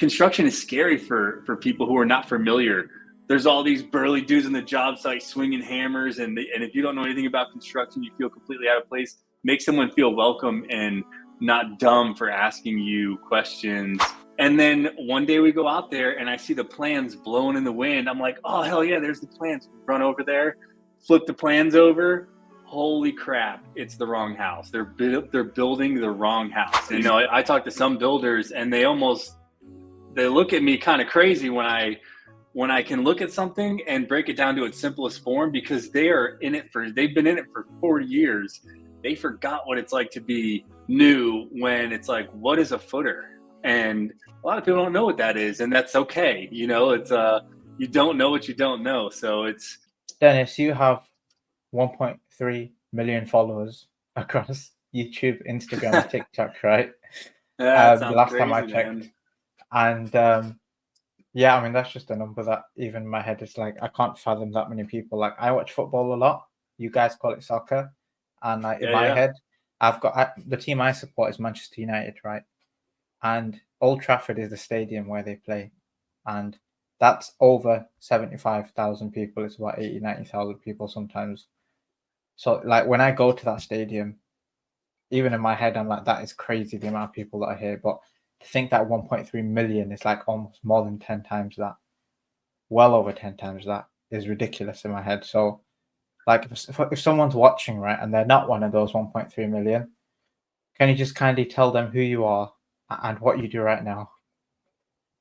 construction is scary for people who are not familiar. There's all these burly dudes on the job site swinging hammers, and if you don't know anything about construction, you feel completely out of place. Make someone feel welcome and not dumb for asking you questions. And then one day we go out there and I see the plans blowing in the wind. I'm like, oh, hell yeah, there's the plans. Run over there, flip the plans over. Holy crap, it's the wrong house. They're building the wrong house. You know, I talk to some builders and they look at me kind of crazy when I can look at something and break it down to its simplest form, because they've been in it for 40 years. They forgot what it's like to be new, when it's like, what is a footer? And a lot of people don't know what that is, and that's okay. You know, it's you don't know what you don't know. So it's Dennis, you have 1.3 million followers across YouTube, Instagram, and TikTok, right? that The sounds last crazy, time I checked. man. And yeah, I mean, that's just a number that even in my head is like, I can't fathom that many people. Like, I watch football a lot. You guys call it soccer. And like, in my head, the team I support is Manchester United, right? And Old Trafford is the stadium where they play. And that's over 75,000 people. It's about 80, 90,000 people sometimes. So like, when I go to that stadium, even in my head, I'm like, that is crazy, the amount of people that are here. But to think that 1.3 million is like almost more than 10 times that, well over 10 times that, is ridiculous in my head. So like, if someone's watching, right, and they're not one of those 1.3 million, can you just kindly tell them who you are and what you do right now?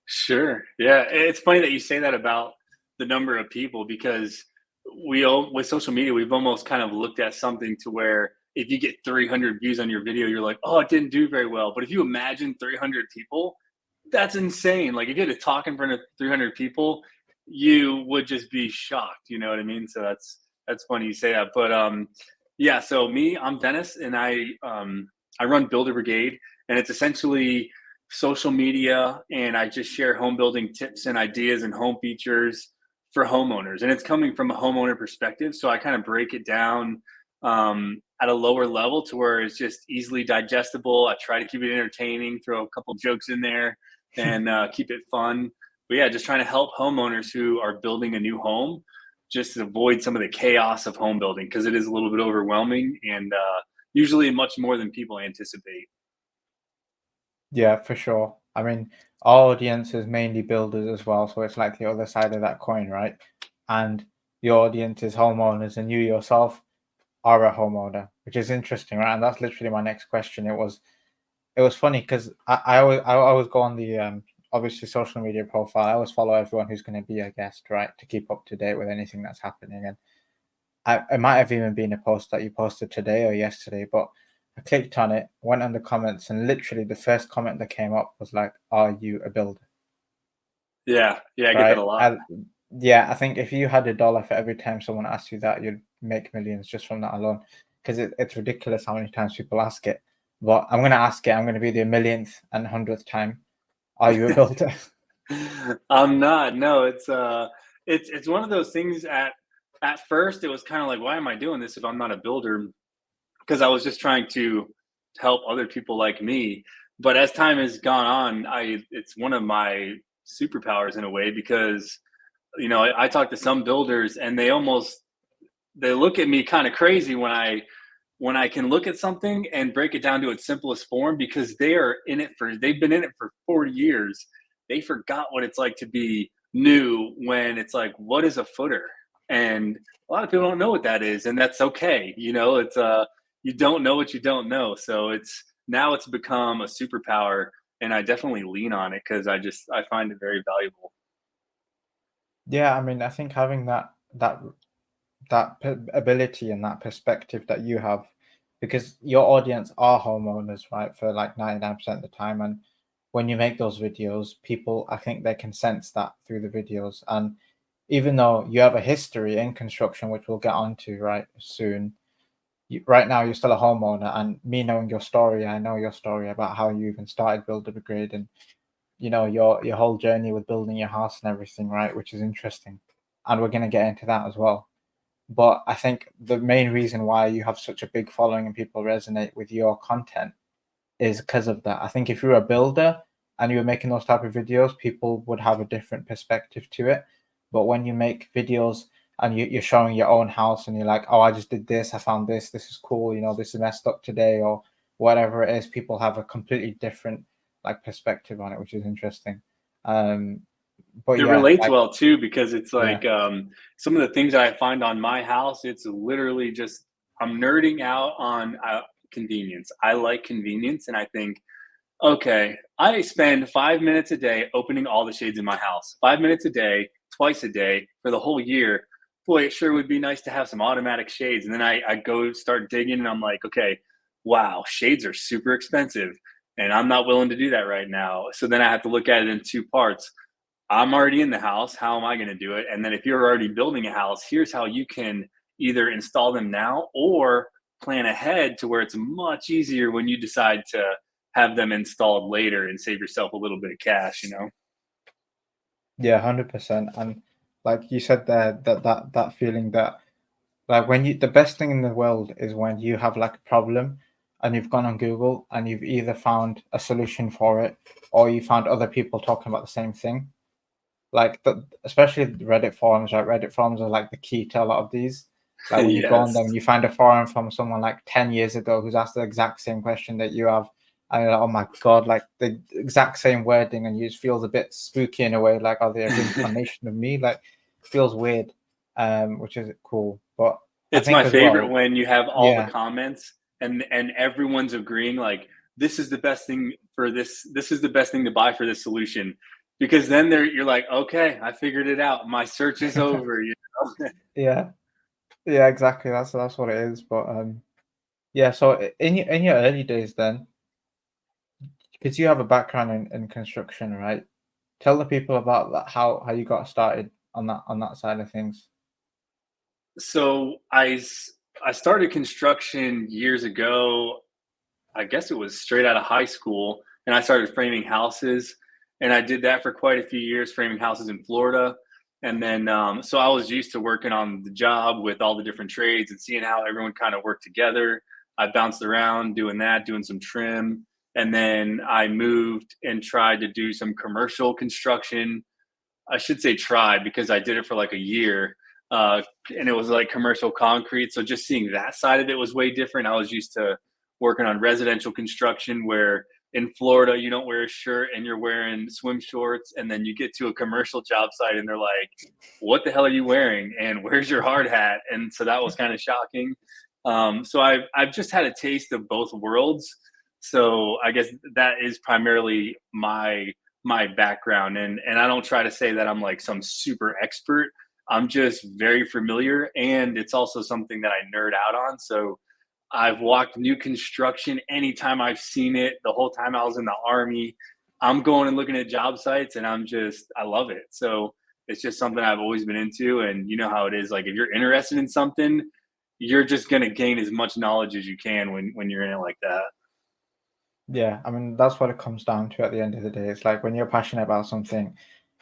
Sure. Yeah. It's funny that you say that about the number of people, because with social media, we've almost kind of looked at something to where if you get 300 views on your video, you're like, oh, it didn't do very well. But if you imagine 300 people, that's insane. Like, if you had to talk in front of 300 people, you would just be shocked. You know what I mean? So that's funny you say that. But yeah. So I'm Dennis, and I run Builder Brigade, and it's essentially social media, and I just share home building tips and ideas and home features for homeowners. And it's coming from a homeowner perspective. So I kind of break it down at a lower level to where it's just easily digestible. I try to keep it entertaining, throw a couple jokes in there, and keep it fun. But yeah, just trying to help homeowners who are building a new home just to avoid some of the chaos of home building, because it is a little bit overwhelming, and usually much more than people anticipate. Yeah, for sure. I mean, our audience is mainly builders as well, so it's like the other side of that coin, right? And your audience is homeowners, and you yourself are a homeowner, which is interesting, right? And that's literally my next question. It was funny because I always go on the obviously social media profile. I always follow everyone who's going to be a guest, right, to keep up to date with anything that's happening. And it might have even been a post that you posted today or yesterday, but I clicked on it, went on the comments, and literally the first comment that came up was like, "Are you a builder?" Yeah, I get that Right? a lot. Yeah, I think if you had $1 for every time someone asked you that, you'd make millions just from that alone. Because it's ridiculous how many times people ask it. But I'm gonna ask it. I'm gonna be the millionth and 100th time. Are you a builder? I'm not. No, it's one of those things. At first, it was kind of like, why am I doing this if I'm not a builder? Because I was just trying to help other people like me. But as time has gone on, it's one of my superpowers in a way, because I talk to some builders and they look at me kind of crazy when I can look at something and break it down to its simplest form, because they've been in it for 40 years. They forgot what it's like to be new, when it's like, what is a footer? And a lot of people don't know what that is, and that's okay. It's you don't know what you don't know. So it's become a superpower, and I definitely lean on it because I find it very valuable. Yeah, I mean, I think having that ability and that perspective that you have, because your audience are homeowners, right, for like 99% of the time. And when you make those videos, people, I think they can sense that through the videos. And even though you have a history in construction, which we'll get onto right soon, right now you're still a homeowner. And me knowing your story, I know your story about how you even started Builder Brigade, and your whole journey with building your house and everything, right, which is interesting. And we're going to get into that as well. But I think the main reason why you have such a big following and people resonate with your content is because of that. I think if you're a builder, and you were making those type of videos, people would have a different perspective to it. But when you make videos and you're showing your own house and you're like, oh, I just did this, I found this is cool, this is messed up today, or whatever it is, people have a completely different like perspective on it, which is interesting. But It yeah, relates like, well too, because it's yeah, like some of the things that I find on my house, it's literally just I'm nerding out on convenience. I like convenience, and I think, okay, I spend 5 minutes a day opening all the shades in my house. 5 minutes a day, twice a day for the whole year. Boy, it sure would be nice to have some automatic shades. And then I go start digging, and I'm like, okay, wow, shades are super expensive. And I'm not willing to do that right now. So then I have to look at it in two parts. I'm already in the house. How am I going to do it? And then if you're already building a house, here's how you can either install them now or plan ahead to where it's much easier when you decide to have them installed later and save yourself a little bit of cash. yeah, 100%. And like you said there, that feeling that like when the best thing in the world is when you have like a problem and you've gone on Google and you've either found a solution for it or you found other people talking about the same thing. Like especially Reddit forums, right? Reddit forums are like the key to a lot of these. Like when you go on Yes. them and you find a forum from someone like 10 years ago who's asked the exact same question that you have, and you're like, oh my god, like the exact same wording, and you just feels a bit spooky in a way, like are they a reincarnation of me? Like feels weird, which is cool. But I It's my think as favorite well, when you have all the yeah, comments and everyone's agreeing like this is the best thing for this is the best thing to buy for this solution. Because then you're like, okay, I figured it out. My search is over. yeah, yeah, exactly. That's what it is. But yeah. So in your early days, then, because you have a background in construction, right? Tell the people about that, how you got started on that side of things. So I started construction years ago. I guess it was straight out of high school, and I started framing houses, and I did that for quite a few years, framing houses in Florida. And then, so I was used to working on the job with all the different trades and seeing how everyone kind of worked together. I bounced around doing that, doing some trim, and then I moved and tried to do some commercial construction. I should say tried because I did it for like a year, and it was like commercial concrete. So just seeing that side of it was way different. I was used to working on residential construction where in Florida you don't wear a shirt and you're wearing swim shorts, and then you get to a commercial job site and they're like, "What the hell are you wearing? And where's your hard hat?" And so that was kind of shocking. So I've just had a taste of both worlds. So I guess that is primarily my background, and I don't try to say that I'm like some super expert. I'm just very familiar, and it's also something that I nerd out on. So I've walked new construction anytime I've seen it. The whole time I was in the army, I'm going and looking at job sites, and I love it. So it's just something I've always been into, and you know how it is. Like if you're interested in something, you're just gonna gain as much knowledge as you can when you're in it like that. Yeah, I mean that's what it comes down to at the end of the day. It's like when you're passionate about something,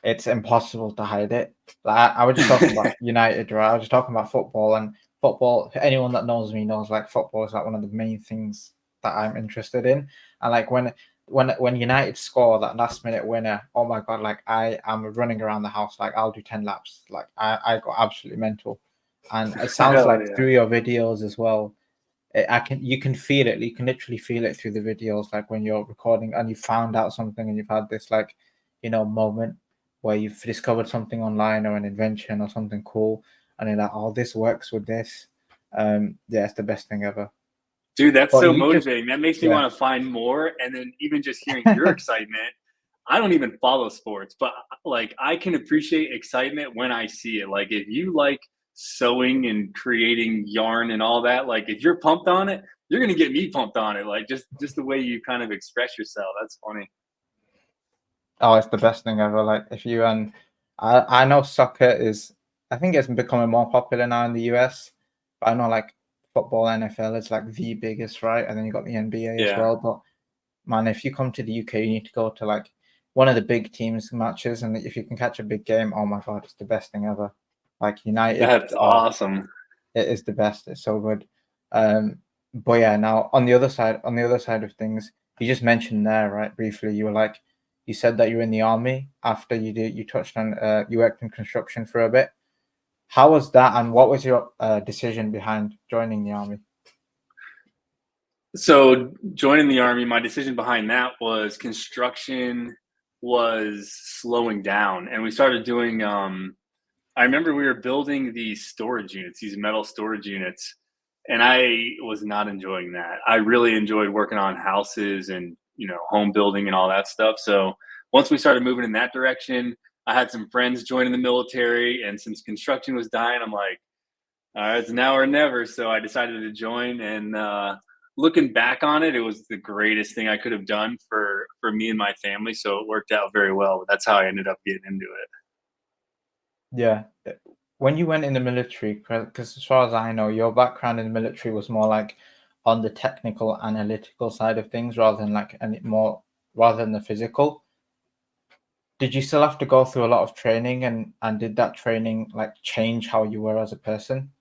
it's impossible to hide it. Like I was just talking about United, right? I was just talking about football, and football. Anyone that knows me knows like football is like one of the main things that I'm interested in. And like when United score that last minute winner, oh my god! Like I am running around the house, like I'll do 10 laps. Like I got absolutely mental. And it sounds Hell like yeah. through your videos as well, you can feel it. You can literally feel it through the videos, like when you're recording and you found out something and you've had this like, moment where you've discovered something online or an invention or something cool, and you're like, oh, this works with this. Yeah, it's the best thing ever. Dude, that's But so you just, motivating. That makes me yeah, want to find more. And then even just hearing your excitement, I don't even follow sports, but like I can appreciate excitement when I see it. Like if you like sewing and creating yarn and all that, like if you're pumped on it, you're gonna get me pumped on it. Like just the way you kind of express yourself. That's funny. oh, it's the best thing ever. Like if you and I know soccer is, I think it's becoming more popular now in the US, but I know like football, NFL is like the biggest, right? And then you got the NBA as Yeah. well. But man, if you come to the UK, you need to go to like one of the big teams matches, and if you can catch a big game, oh my god, it's the best thing ever. Like United, That's oh, awesome. it is the best. It's so good. But yeah, now on the other side of things, you just mentioned there, right? Briefly, you were like, you said that you were in the army after you touched on you worked in construction for a bit. How was that, and what was your decision behind joining the army? So joining the army, my decision behind that was construction was slowing down, and we started doing. I remember we were building these storage units, these metal storage units, and I was not enjoying that. I really enjoyed working on houses and home building and all that stuff. So once we started moving in that direction, I had some friends joining the military, and since construction was dying, I'm like, all right, it's now or never. So I decided to join, and looking back on it, it was the greatest thing I could have done for me and my family. So it worked out very well. But that's how I ended up getting into it. Yeah. When you went in the military, because as far as I know, your background in the military was more like on the technical, analytical side of things rather than rather than the physical. Did you still have to go through a lot of training, and did that training like change how you were as a person?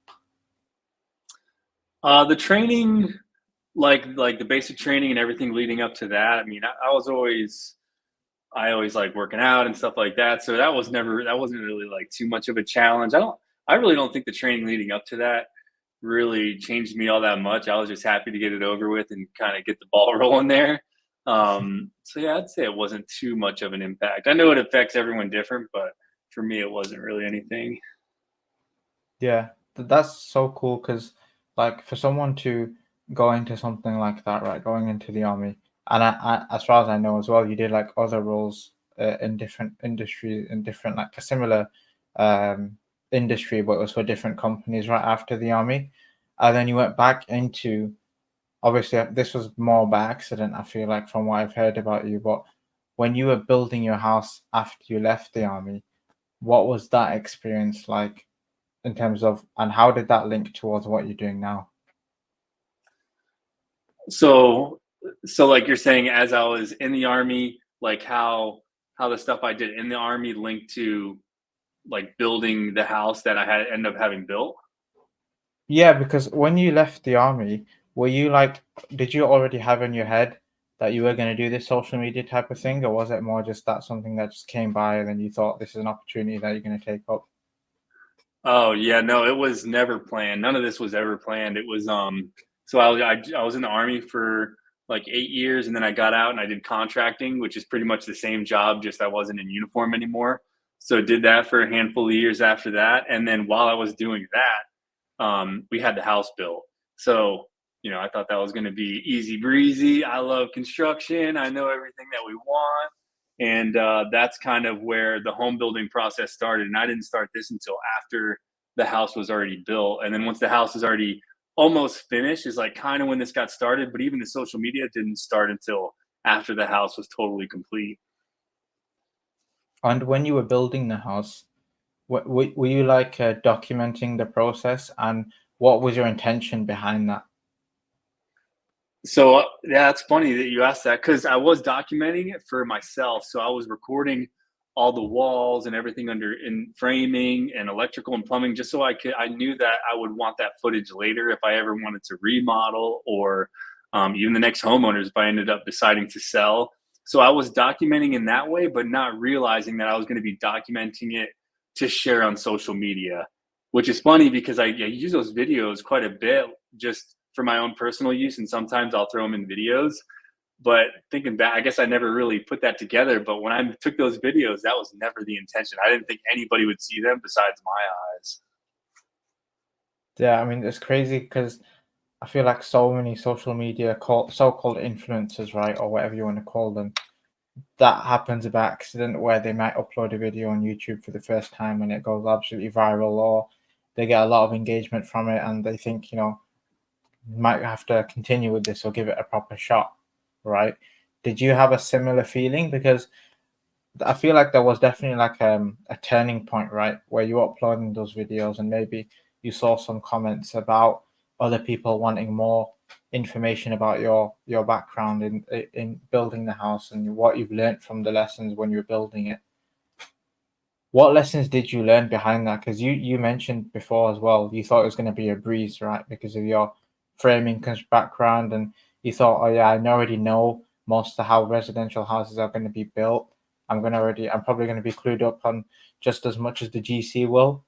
The training, like the basic training and everything leading up to that. I mean, I always like working out and stuff like that. So that wasn't really like too much of a challenge. I really don't think the training leading up to that really changed me all that much. I was just happy to get it over with and kind of get the ball rolling there. So yeah, I'd say it wasn't too much of an impact. I know it affects everyone different, but for me, it wasn't really anything. Yeah, that's so cool because, like, for someone to go into something like that, right, going into the army, and as far as I know as well, you did like other roles in different industries, in different like a similar um, industry, but it was for different companies right after the army, and then you went back into. Obviously, this was more by accident, I feel like, from what I've heard about you, but when you were building your house after you left the army, what was that experience like? In terms of, and how did that link towards what you're doing now? So, so like you're saying, as I was in the army, like how the stuff I did in the army linked to like building the house that I had end up having built. Yeah, because when you left the army, were you like, did you already have in your head that you were going to do this social media type of thing, or was it more just that something that just came by and then you thought this is an opportunity that you're going to take up? Oh yeah, no, it was never planned. None of this was ever planned. It was so I was in the army for like 8 years, and then I got out and I did contracting, which is pretty much the same job, just I wasn't in uniform anymore. So did that for a handful of years after that, and then while I was doing that, we had the house built. So I thought that was going to be easy breezy. I love construction. I know everything that we want, and that's kind of where the home building process started. And I didn't start this until after the house was already built. And then once the house is already almost finished, is like kind of when this got started. But even the social media didn't start until after the house was totally complete. And when you were building the house, were you like documenting the process, and what was your intention behind that? So yeah, it's funny that you asked that because I was documenting it for myself. So I was recording all the walls and everything under in framing and electrical and plumbing, just so I knew that I would want that footage later if I ever wanted to remodel or even the next homeowners if I ended up deciding to sell. So I was documenting in that way, but not realizing that I was going to be documenting it to share on social media, which is funny because I use those videos quite a bit just for my own personal use, and sometimes I'll throw them in videos. But thinking back, I guess I never really put that together. But when I took those videos, that was never the intention. I didn't think anybody would see them besides my eyes. Yeah, I mean, it's crazy because I feel like so many social media so-called influencers, right, or whatever you want to call them, that happens by accident where they might upload a video on YouTube for the first time and it goes absolutely viral, or they get a lot of engagement from it and they think, might have to continue with this or give it a proper shot, right? Did you have a similar feeling? Because I feel like there was definitely like a turning point, right, where you were uploading those videos and maybe you saw some comments about other people wanting more information about your background in building the house and what you've learned from the lessons when you were building it. What lessons did you learn behind that? Because you mentioned before as well, you thought it was going to be a breeze, right? Because of your framing background, and you thought, oh yeah, I already know most of how residential houses are going to be built. I'm probably gonna be clued up on just as much as the GC will.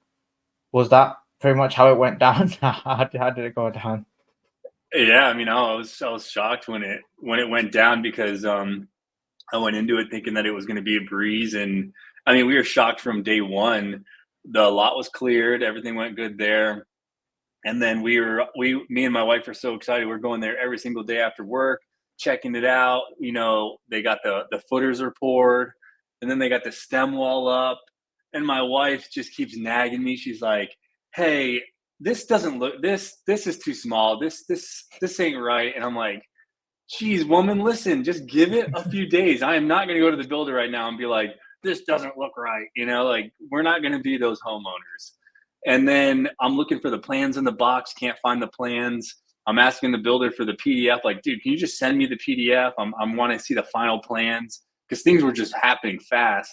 Was that pretty much how it went down? How did it go down? Yeah, I mean, I was shocked when it went down because I went into it thinking that it was going to be a breeze, and I mean, we were shocked from day one. The lot was cleared, everything went good there, and then me and my wife are so excited. We're going there every single day after work, checking it out. They got the footers are poured, and then they got the stem wall up, and my wife just keeps nagging me. She's like, "Hey, this doesn't look this is too small. This ain't right." And I'm like, "Geez, woman, listen, just give it a few days. I am not going to go to the builder right now and be like, this doesn't look right. Like we're not going to be those homeowners." And then I'm looking for the plans in the box, can't find the plans. I'm asking the builder for the PDF, like, dude, can you just send me the PDF? I'm want to see the final plans because things were just happening fast.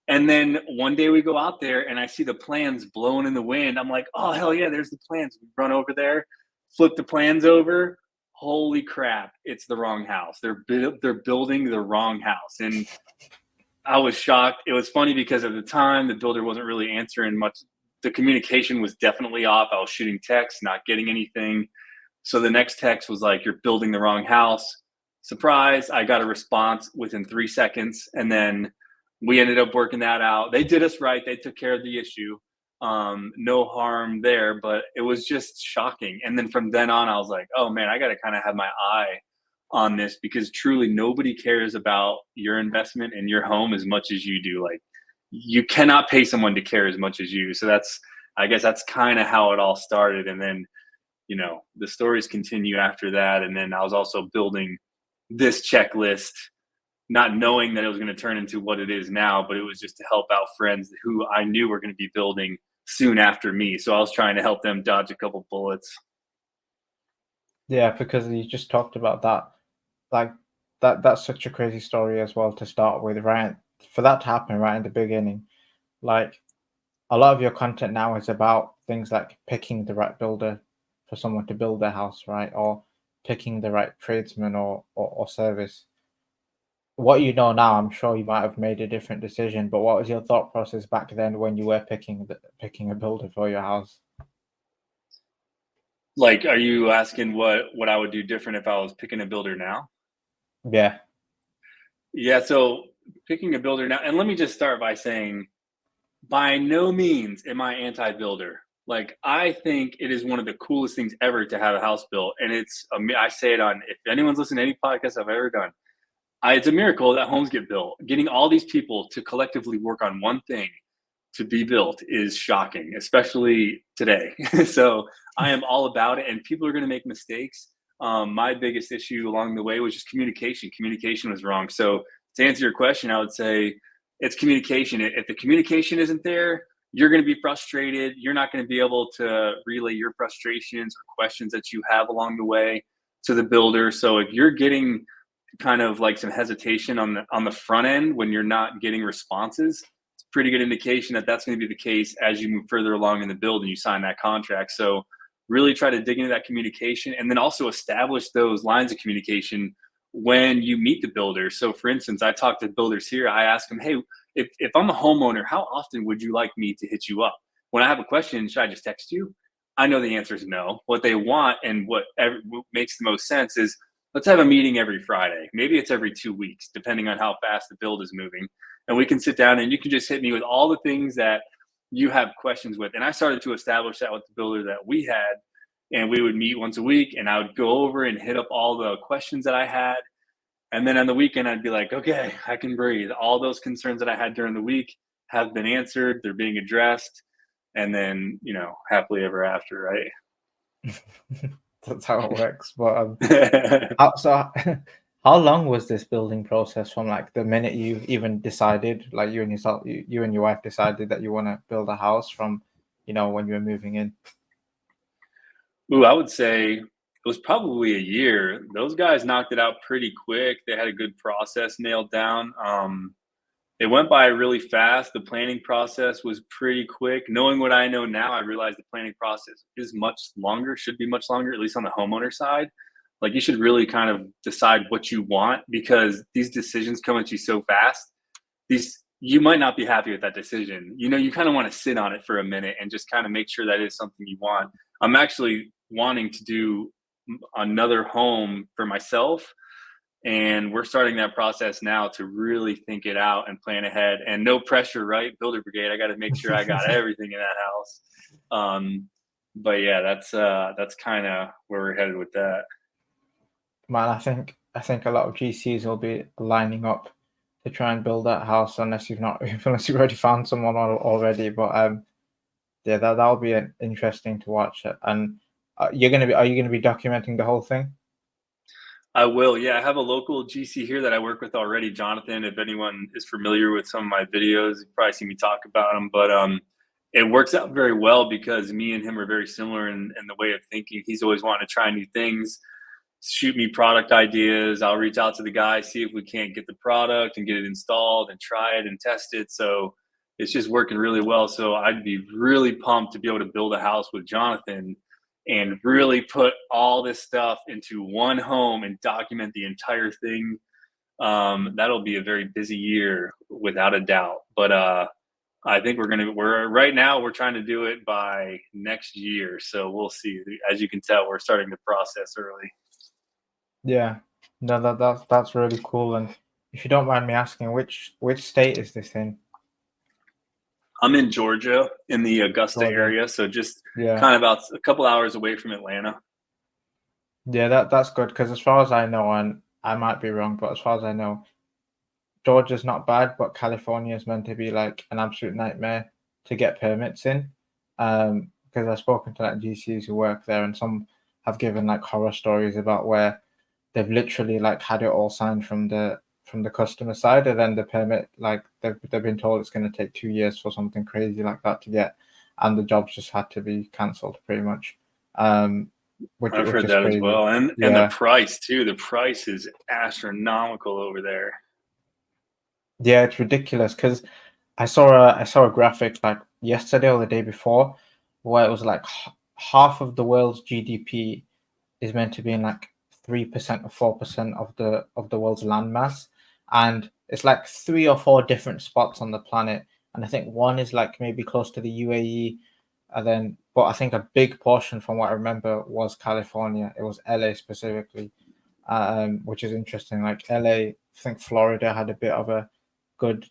And then one day we go out there and I see the plans blowing in the wind. I'm like, oh, hell yeah, there's the plans. We run over there, flip the plans over. Holy crap, it's the wrong house. They're building the wrong house. And I was shocked. It was funny because at the time, the builder wasn't really answering much. The communication was definitely off. I was shooting texts, not getting anything. So the next text was like, "You're building the wrong house." Surprise, I got a response within 3 seconds. And then we ended up working that out. They did us right. They took care of the issue. No harm there, but it was just shocking. And then from then on, I was like, oh man, I got to kind of have my eye on this because truly nobody cares about your investment in your home as much as you do. Like you cannot pay someone to care as much as you. So I guess that's kind of how it all started. And then, the stories continue after that. And then I was also building this checklist, not knowing that it was going to turn into what it is now, but it was just to help out friends who I knew were going to be building soon after me. So I was trying to help them dodge a couple bullets. Yeah, because you just talked about that. Like that's such a crazy story as well to start with, right? For that to happen right in the beginning, like a lot of your content now is about things like picking the right builder for someone to build their house, right? Or picking the right tradesman or service. What you know now, I'm sure you might have made a different decision, but what was your thought process back then when you were picking a builder for your house? Like, are you asking what I would do different if I was picking a builder now? Yeah. Yeah, so picking a builder now, and let me just start by saying, by no means am I anti-builder. Like, I think it is one of the coolest things ever to have a house built, and I say it on if anyone's listened to any podcast I've ever done, it's a miracle that homes get built. Getting all these people to collectively work on one thing to be built is shocking, especially today. So I am all about it, and people are going to make mistakes. My biggest issue along the way was just communication. Communication was wrong. So to answer your question, I would say it's communication. If the communication isn't there, you're going to be frustrated. You're not going to be able to relay your frustrations or questions that you have along the way to the builder. So if you're getting kind of like some hesitation on the front end when you're not getting responses, it's a pretty good indication that that's going to be the case as you move further along in the build and you sign that contract. So really try to dig into that communication and then also establish those lines of communication when you meet the builder. So for instance, I talk to builders here. I ask them, hey, if I'm a homeowner, how often would you like me to hit you up? When I have a question, should I just text you? I know the answer is no. What they want and what makes the most sense is let's have a meeting every Friday. Maybe it's every 2 weeks, depending on how fast the build is moving. And we can sit down and you can just hit me with all the things that you have questions with. And I started to establish that with the builder that we had. And we would meet once a week and I would go over and hit up all the questions that I had. And then on the weekend, I'd be like, okay, I can breathe. All those concerns that I had during the week have been answered. They're being addressed. And then, happily ever after, right? That's how it works. But how long was this building process from like the minute you even decided, like you and your wife decided that you want to build a house from, when you were moving in? Ooh, I would say it was probably a year. Those guys knocked it out pretty quick. They had a good process nailed down. It went by really fast. The planning process was pretty quick. Knowing what I know now, I realize the planning process is much longer, should be much longer, at least on the homeowner side. Like you should really kind of decide what you want because these decisions come at you so fast. these you might not be happy with that decision. You kind of want to sit on it for a minute and just kind of make sure that is something you want. I'm actually wanting to do another home for myself, and we're starting that process now to really think it out and plan ahead. And no pressure, right? Builder brigade. I got to make sure I got everything in that house. But yeah, that's kind of where we're headed with that. Man, I think a lot of GCs will be lining up to try and build that house unless you've not unless you've already found someone already. But yeah, that'll be interesting to watch. And are you gonna be documenting the whole thing? I will. Yeah, I have a local GC here that I work with already, Jonathan. If anyone is familiar with some of my videos, you've probably seen me talk about him. But it works out very well because me and him are very similar in the way of thinking. He's always wanting to try new things, shoot me product ideas. I'll reach out to the guy, see if we can't get the product and get it installed and try it and test it. So it's just working really well. So I'd be really pumped to be able to build a house with Jonathan and really put all this stuff into one home and document the entire thing. That'll be a very busy year without a doubt. But I think we're right now we're trying to do it by next year. So we'll see. As you can tell, we're starting the process early. Yeah, no, that's really cool. And if you don't mind me asking, which state is this in? I'm in Georgia in the Augusta Georgia. area, so just Yeah, kind of about a couple hours away from Atlanta. yeah, that's good because as far as I know, and I might be wrong, but as far as I know, Georgia's not bad, but California is meant to be like an absolute nightmare to get permits in. Because I've spoken to like GCs who work there, and some have given like horror stories about where they've literally like had it all signed from the customer side, and then the permit like they've been told it's going to take 2 years for something crazy like that to get, and the jobs just had to be cancelled pretty much. I've Which heard is that as crazy. well, and the Yeah, price too. The price is astronomical over there. yeah, it's ridiculous because I saw a graphic like yesterday or the day before where it was like half of the world's GDP is meant to be in like 3% or 4% of the world's landmass, and it's like three or four different spots on the planet, and I think one is like maybe close to the UAE, and then but I think a big portion from what I remember was California. It was LA specifically, which is interesting. Like LA, I think Florida had a bit of a good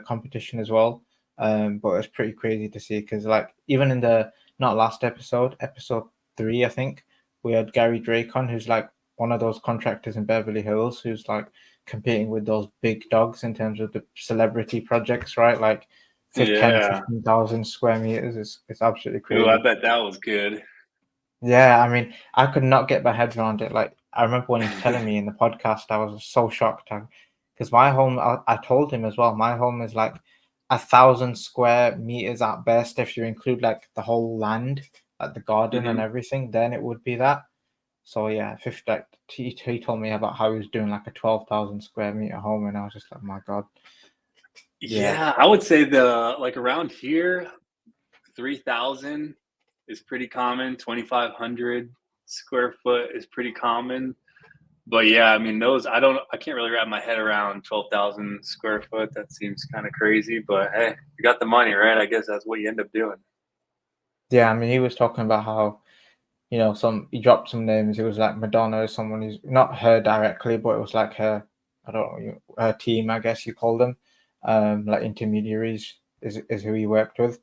competition as well. But it's pretty crazy to see because like even in the not last episode, episode 3, I think we had Gary Drake on, who's like one of those contractors in Beverly Hills, who's like competing with those big dogs in terms of the celebrity projects, right? Like 10, Yeah. 15,000 square meters. It's absolutely Ooh, I crazy. bet that was good. Yeah, I mean, I could not get my head around it. Like, I remember when he was telling me in the podcast, I was so shocked. Because my home, I told him as well, my home is like 1,000 square meters at best. If you include like the whole land, like the garden and Hmm. everything, then it would be that. So yeah, 50, like, he told me about how he was doing like a 12,000 square meter home, and I was just like, my God, yeah, Yeah, I would say the like around here, 3,000 is pretty common. 2,500 square foot is pretty common. But yeah, I mean those I can't really wrap my head around 12,000 square foot. That seems kind of crazy, but hey, you got the money, right? I guess that's what you end up doing. yeah. I mean, he was talking about how some he dropped some names. It was like Madonna, someone who's not her directly, but it was like her, I don't know, her team, I guess you call them, like intermediaries is who he worked with.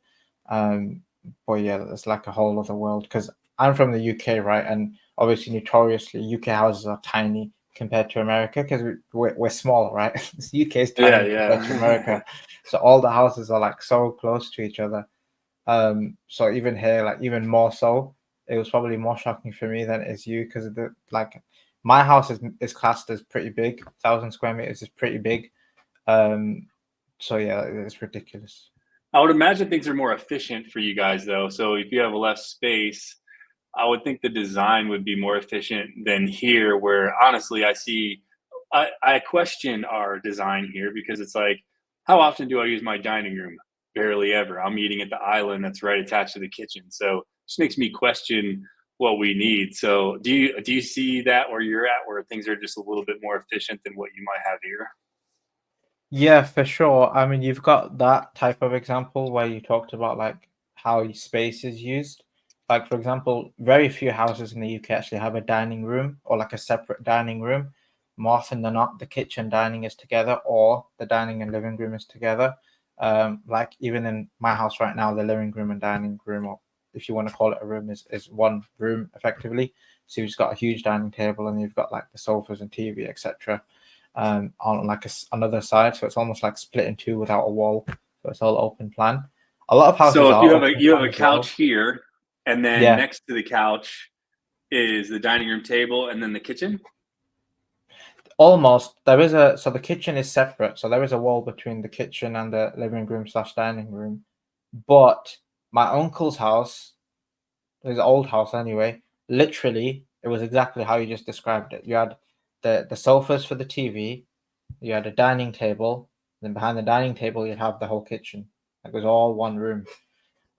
Um, but yeah, it's like a whole other world because I'm from the UK, right? And obviously, notoriously, UK houses are tiny compared to America because we're small, right? The UK is Yeah, tiny compared to yeah. America, so all the houses are like so close to each other. So even here, like even more so, it was probably more shocking for me than it is you because the like my house is classed as pretty big. 1,000 square meters is pretty big. Um, so yeah, it's ridiculous. I would imagine things are more efficient for you guys though. So if you have less space, I would think the design would be more efficient than here, where honestly, I question our design here because it's like, how often do I use my dining room? Barely ever. I'm eating at the island that's right attached to the kitchen. So it just makes me question what we need. So do you see that where you're at, where things are just a little bit more efficient than what you might have here? Yeah, for sure. I mean, you've got that type of example where you talked about like how space is used. Like, for example, very few houses in the UK actually have a dining room or like a separate dining room. More often than not, the kitchen dining is together or the dining and living room is together. Like even in my house right now, the living room and dining room, or if you want to call it a room, is one room effectively. So you've just got a huge dining table and you've got like the sofas and TV, etc. On like another side, so it's almost like split in two without a wall. So it's all open plan. A lot of houses So if are open you have plan a as well. couch here, and then Yeah, next to the couch is the dining room table, and then the kitchen. almost. There is a so the kitchen is separate, so there is a wall between the kitchen and the living room slash dining room. But my uncle's house, his old house anyway, literally it was exactly how you just described it. You had the sofas for the TV, you had a dining table, then behind the dining table you'd have the whole kitchen. It was all one room.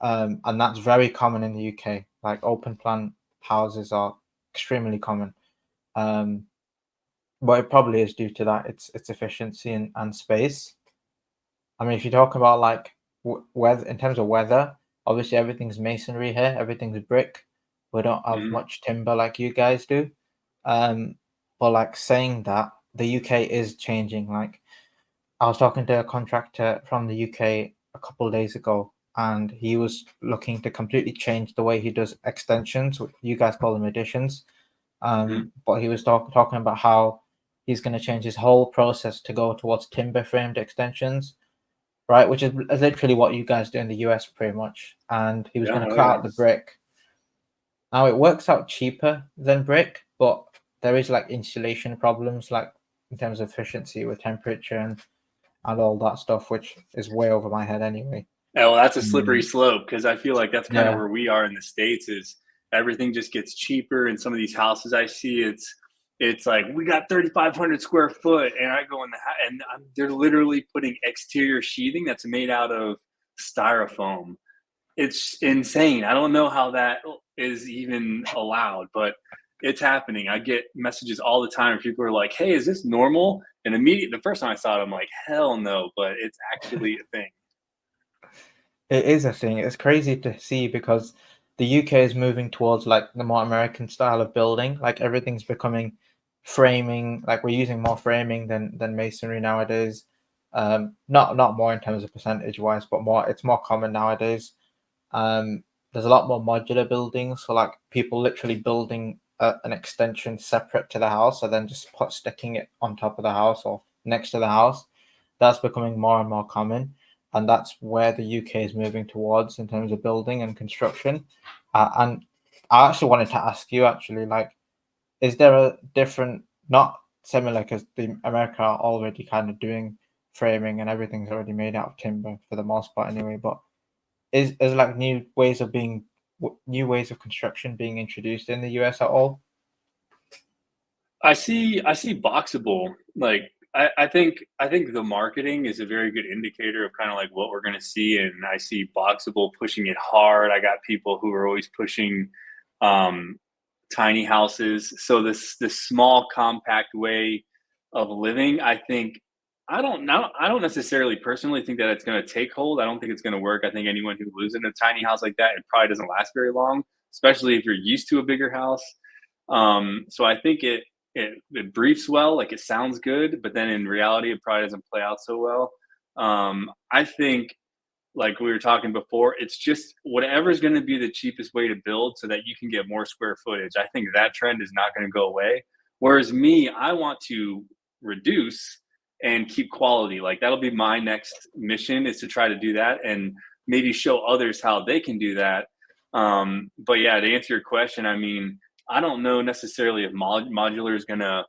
And that's very common in the UK. Like open plan houses are extremely common. Um, but it probably is due to that its efficiency and space. I mean, if you talk about like weather in terms of weather, obviously everything's masonry here, everything's brick. We don't have Mhm. much timber like you guys do. Um, but like saying that, the UK is changing. Like I was talking to a contractor from the UK a couple of days ago, and he was looking to completely change the way he does extensions. You guys call them additions, Mhm. but he was talking about how he's going to change his whole process to go towards timber framed extensions, right? Which is literally what you guys do in the US, pretty much. And he was Yeah. going to Oh cut yeah. out the brick. Now it works out cheaper than brick, but there is like insulation problems, like in terms of efficiency with temperature and all that stuff, which is way over my head anyway. Yeah, well, that's a slippery Mm, slope because I feel like that's kind of yeah, where we are in the states. Is everything just gets cheaper? And some of these houses I see, it's like we got 3,500 square foot, and I go in and they're literally putting exterior sheathing that's made out of styrofoam. It's insane. I don't know how that is even allowed, but it's happening. I get messages all the time. People are like, "Hey, is this normal?" And immediately, the first time I saw it, I'm like, "Hell no!" But it's actually a thing. it is a thing. It's crazy to see because the UK is moving towards like the more American style of building. Like everything's becoming framing. Like we're using more framing than masonry nowadays. Not more in terms of percentage wise, but more it's more common nowadays. There's a lot more modular buildings, so like people literally building an extension separate to the house, and then just sticking it on top of the house or next to the house. That's becoming more and more common, and that's where the UK is moving towards in terms of building and construction. And I actually wanted to ask you, actually, like, is there a different, not similar, because the America are already kind of doing framing and everything's already made out of timber for the most part, anyway, but is like new ways of construction being introduced in the US at all? I see Boxable. Like I think the marketing is a very good indicator of kind of like what we're gonna see, and I see Boxable pushing it hard. I got people who are always pushing um, tiny houses. So this small compact way of living, I think I don't necessarily personally think that it's gonna take hold. I don't think it's gonna work. I think anyone who lives in a tiny house like that, it probably doesn't last very long, especially if you're used to a bigger house. So I think it briefs well, like it sounds good, but then in reality, it probably doesn't play out so well. I think, like we were talking before, it's just whatever's going to be the cheapest way to build so that you can get more square footage. I think that trend is not going to go away. Whereas me, I want to reduce and keep quality. Like that'll be my next mission is to try to do that and maybe show others how they can do that. But yeah, to answer your question, I mean, I don't know necessarily if modular is going to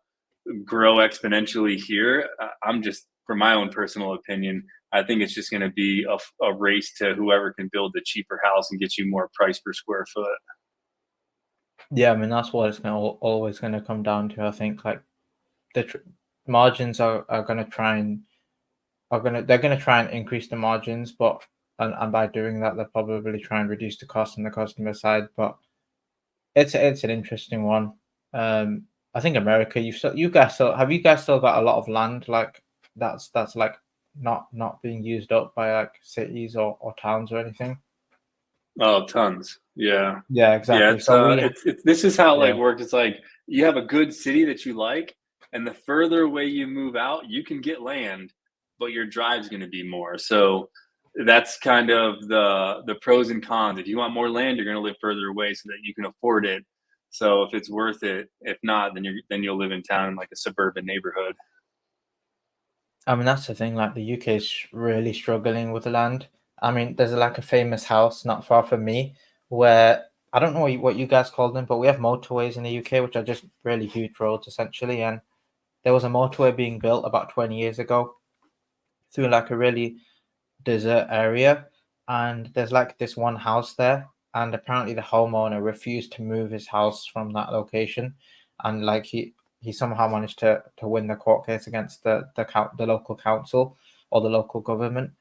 grow exponentially here. I'm just, from my own personal opinion, I think it's just going to be a race to whoever can build the cheaper house and get you more price per square foot. Yeah, I mean that's what it's gonna always gonna come down to. I think like the margins are gonna try and they're gonna try and increase the margins, but and by doing that they'll probably try and reduce the cost on the customer side. But it's an interesting one. I think America, you guys still have you guys still got a lot of land like that's like not being used up by like cities or towns or anything. Oh, tons. Yeah. Yeah, Yeah, exactly. So we it's this is how it, like, yeah. works. It's like you have a good city that you like, and the further away you move out, you can get land, but your drive's gonna be more. So that's kind of the pros and cons. If you want more land, you're gonna live further away so that you can afford it. So if it's worth it, if not, then you'll live in town in like a suburban neighborhood. I mean, that's the thing. Like the UK is really struggling with the land. I mean, there's like a famous house not far from me where I don't know what you guys call them, but we have motorways in the UK, which are just really huge roads essentially. And there was a motorway being built about 20 years ago through like a really desert area. And there's like this one house there. And apparently the homeowner refused to move his house from that location. And like he somehow managed to win the court case against the local council or the local government.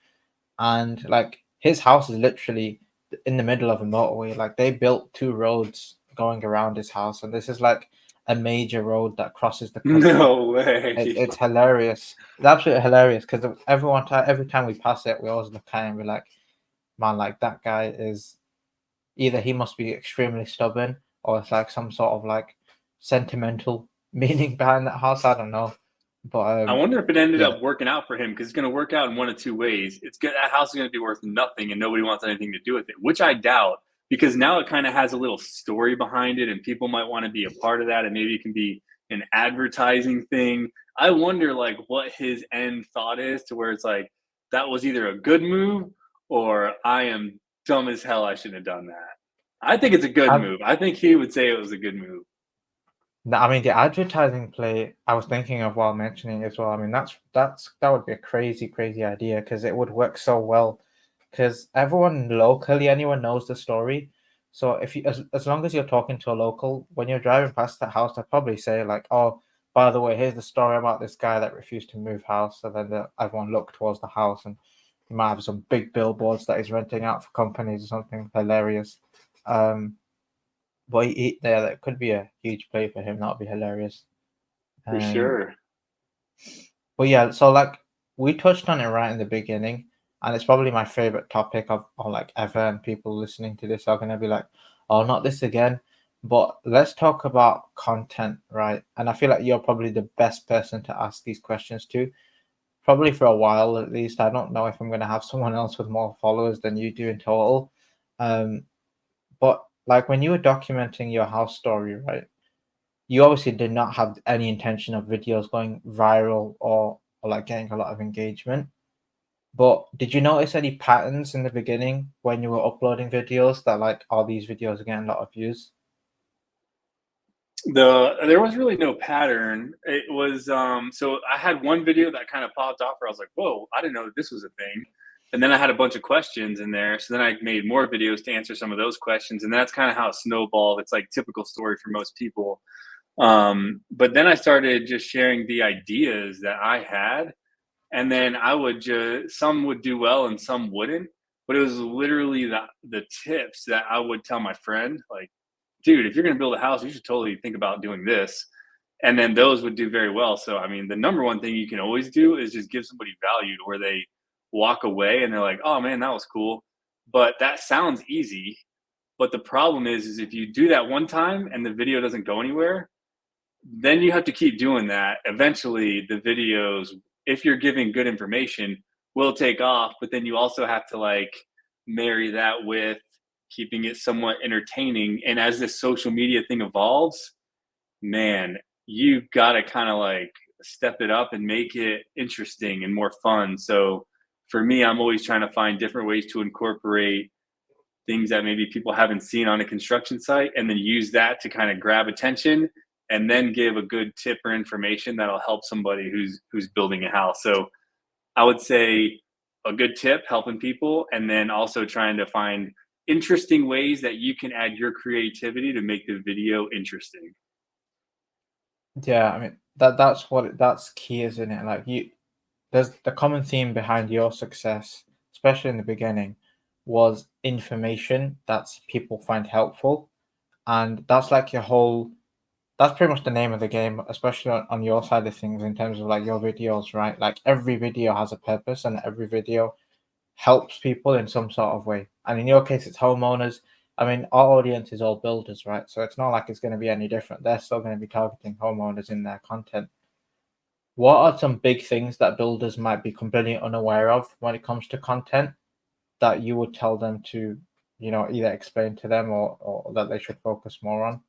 And like his house is literally in the middle of a motorway. Like they built two roads going around his house, and this is like a major road that crosses the country. No way. It's hilarious. It's absolutely hilarious because every time we pass it, we always look at it and be like, man, like that guy is either he must be extremely stubborn or it's like some sort of like sentimental meaning behind that house. I don't know, but I wonder if it ended yeah, up working out for him because it's going to work out in one of two ways. It's good that house is going to be worth nothing, and nobody wants anything to do with it, which I doubt because now it kind of has a little story behind it, and people might want to be a part of that, and maybe it can be an advertising thing. I wonder like what his end thought is to where it's like that was either a good move or I am dumb as hell. I shouldn't have done that. I think it's a good I, move. I think he would say it was a good move. no, I mean the advertising play I was thinking of while mentioning it as well. I mean that would be a crazy idea because it would work so well because everyone locally anyone knows the story. So if you as long as you're talking to a local when you're driving past that house, they'll probably say like, "Oh, by the way, here's the story about this guy that refused to move house." So then everyone look towards the house and he might have some big billboards that he's renting out for companies or something hilarious. Um, but yeah, that could be a huge play for him. That would be hilarious. For Um, sure. but yeah, so like we touched on it right in the beginning, and it's probably my favorite topic of like ever. And people listening to this are gonna be like, "Oh, not this again." But let's talk about content, right? And I feel like you're probably the best person to ask these questions to, probably for a while at least. I don't know if I'm gonna have someone else with more followers than you do in total. Um, but like when you were documenting your house story, right? You obviously did not have any intention of videos going viral or like getting a lot of engagement. But did you notice any patterns in the beginning when you were uploading videos that like all these videos are getting a lot of views? There was really no pattern. It was so I had one video that kind of popped off where I was like, "Whoa, I didn't know that this was a thing." And then I had a bunch of questions in there. So then I made more videos to answer some of those questions, and that's kind of how it snowballed. It's like typical story for most people. But then I started just sharing the ideas that I had, and then I would just some would do well and some wouldn't. But it was literally the tips that I would tell my friend, like, dude, if you're going to build a house, you should totally think about doing this. And then those would do very well. So, I mean, the number one thing you can always do is just give somebody value to where they walk away and they're like, oh man, that was cool. But that sounds easy. But the problem is if you do that one time and the video doesn't go anywhere, then you have to keep doing that. Eventually, the videos, if you're giving good information, will take off. But then you also have to like marry that with keeping it somewhat entertaining. And as this social media thing evolves, man, you've got to kind of like step it up and make it interesting and more fun. So for me, I'm always trying to find different ways to incorporate things that maybe people haven't seen on a construction site and then use that to kind of grab attention and then give a good tip or information that'll help somebody who's building a house. So I would say a good tip helping people and then also trying to find interesting ways that you can add your creativity to make the video interesting. Yeah, I mean that's key, isn't it? Like you there's the common theme behind your success, especially in the beginning, was information that's people find helpful. And that's like your whole that's pretty much the name of the game, especially on your side of things in terms of like your videos, right? Like every video has a purpose and every video helps people in some sort of way. And in your case, it's homeowners. I mean, our audience is all builders, right? So it's not like it's going to be any different. They're still going to be targeting homeowners in their content. What are some big things that builders might be completely unaware of when it comes to content that you would tell them to, either explain to them or that they should focus more on?